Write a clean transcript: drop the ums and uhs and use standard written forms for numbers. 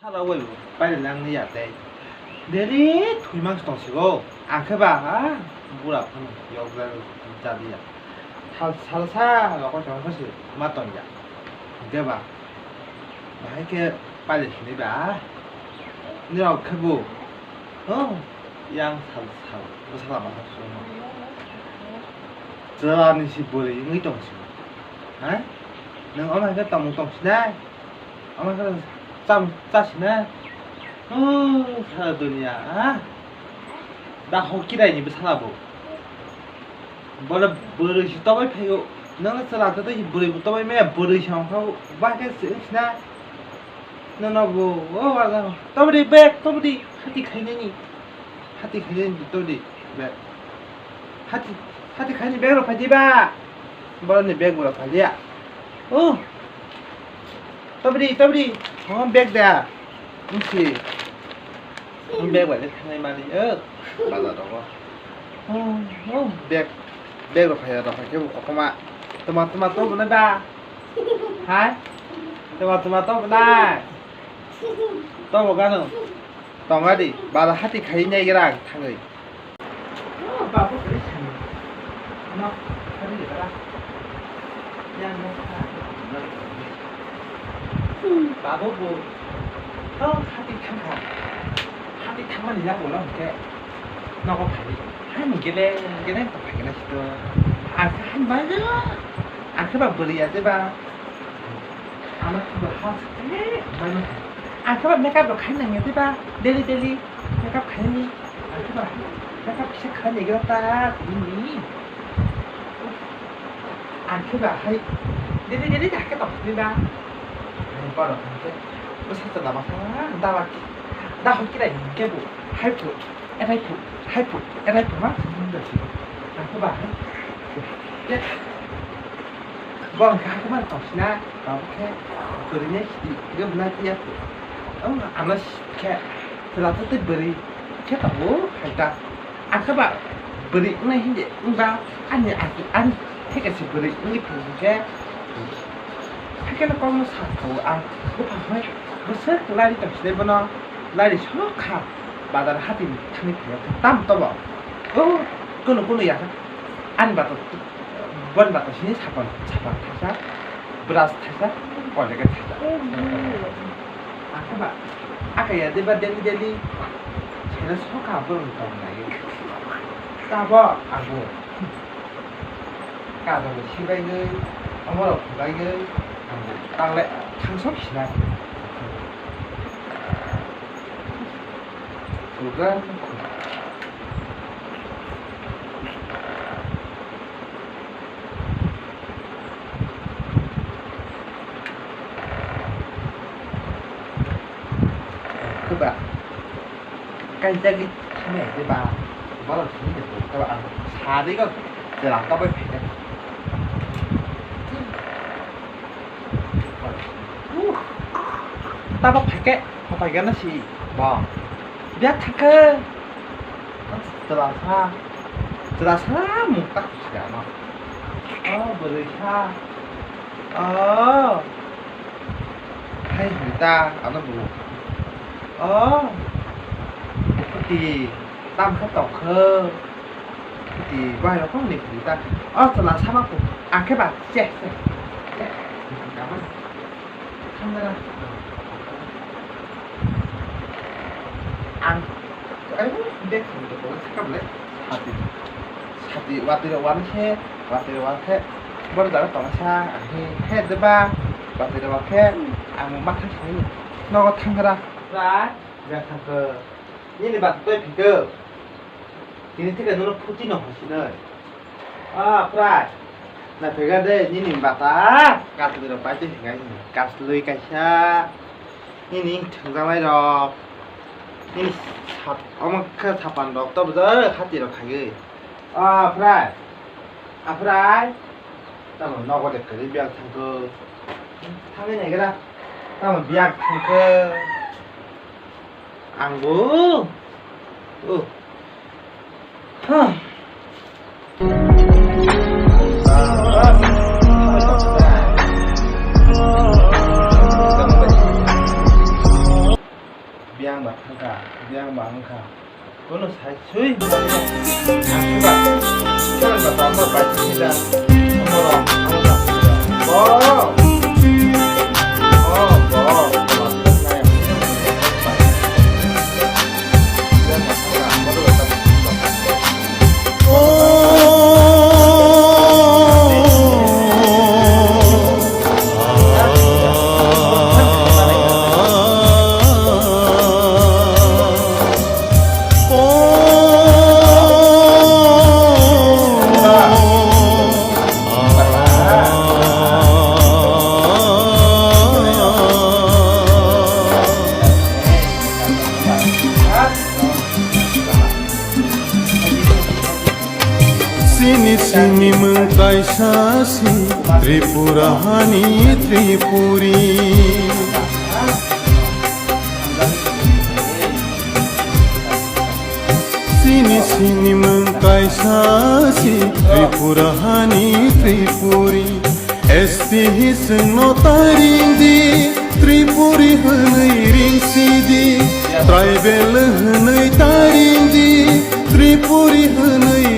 하라고 빨리 랑리야 돼. 내리 돌망치 동시고 안 커봐. 뭐라 하는 여기가 진짜리야. 살살하고 좀 사실 맞던야. 이게 봐. 나 이렇게 빨리 내봐. 내가 커보. 양 살살. 그 사람 맞았어. 저라는 시 뭐래 이거 동시. 아? 내가 엄마 이거 또 동시네. 엄마 그 짜시네. 살아도냐? 나 호기라니 뭐 살아보. 뭐라 버릇이 떠벌 패고 너는 살아도 이 버릇이 떠벌 매 버릇이 하고 와겠으나 너는 뭐 와가 떠벌이 백 떠벌이 하디 가이니 떠벌이 백 하디 가이니 백으로 파지바 뭐라니 백으로 파지야 떠벌이 백다 그렇지 백 vậy thay mà đi bà là đó 백으로 가야 돼. 계속 고마. 토마토 보내봐. 하이. 토마토 보내. 또 뭐가는? 똥아리. 바다 하티 가인 얘기랑 탕의. 바보 그래 참. 너 하리 얘들아. 야 너. 바보 뭐. 하티 탕. 하티 탕만 이라고 올라올게. 너가 빨리. 하는 cái này tập cái này chưa ăn bao nhiêu ăn cái bao bự vậy ba ăn cái bao hot bao nhiêu ăn cái bao make up được khai này vậy ba daily make up khai đi ăn cái bao make up sẽ khai này cái ta gì ăn cái bao hay daily đặt cái tập đi ba bao được không nó sẽ tự làm mà sao ta học cái này cái bộ hay phụ 에라이프 막 그봐 vâng các bạn học na đó cái từ nhé cái bên này tiếp anh nói cái là tôi beri cái tàu hay ta anh các bạn beri này hiện tại bao anh thế cái sự beri như cái nó có một sản phẩm anh có phải không nó sẽ lại đi tập sẽ bên nó lại đi shop khá 바다를 하든 탕이 돼요. 땀 떠봐. 그거는 야. 안 받아. 번 받아 신이 4번 타자. 브라스 타자. 원래가 타자. 아까 아까 야 데바 델리 쟤는 소가 안 보는 거 없나 따봐 아고 까도 시바이그 어머로 부가이그 땅래 탕섭시나 그가 그가 깐짝이 참에 대봐 뭐라 주는 게 그가 사리가 내가 떠볼 때 따박 팔게 팔게 나시 뭐 biết thắc cơ từ là xa một cách giả mà bự xa hay người ta nó bù thì tam khắc tộc khơ thì vai nó có niệm người ta từ là xa mắc cái bạn chết cảm ơn không ra ăn cái biết không được cũng cấp lấy hati watir wan khe baru dah tong sa he de ba watir wan khe ang mak thai nó có thăng ra ra thăng cơ như này bạn tôi phải cơ thì thế cái nó phụ chi nó phải xin ơi phải là phải ra đây như này bạn ta cắt từ đầu phải tới ngay cắt lưỡi cái xa như này thằng ra mai rồi 이 어머 그 사반 럭더부터 하디로 가게 프라이 따면 너가 될 거리 미약 탕크 탕은 얘기라 따면 미약 탕크 안구 biang bat ka biang bang ka kono sai sui aku ba kan ba ta ba sila amora Sini sini mengkai sasi Tripurahani Tripuri Sini sini mengkai sasi Tripurahani Tripuri Esti hisno taringdi Tripuri hanai ring sidi Tribal hanai taringdi Tripuri hanai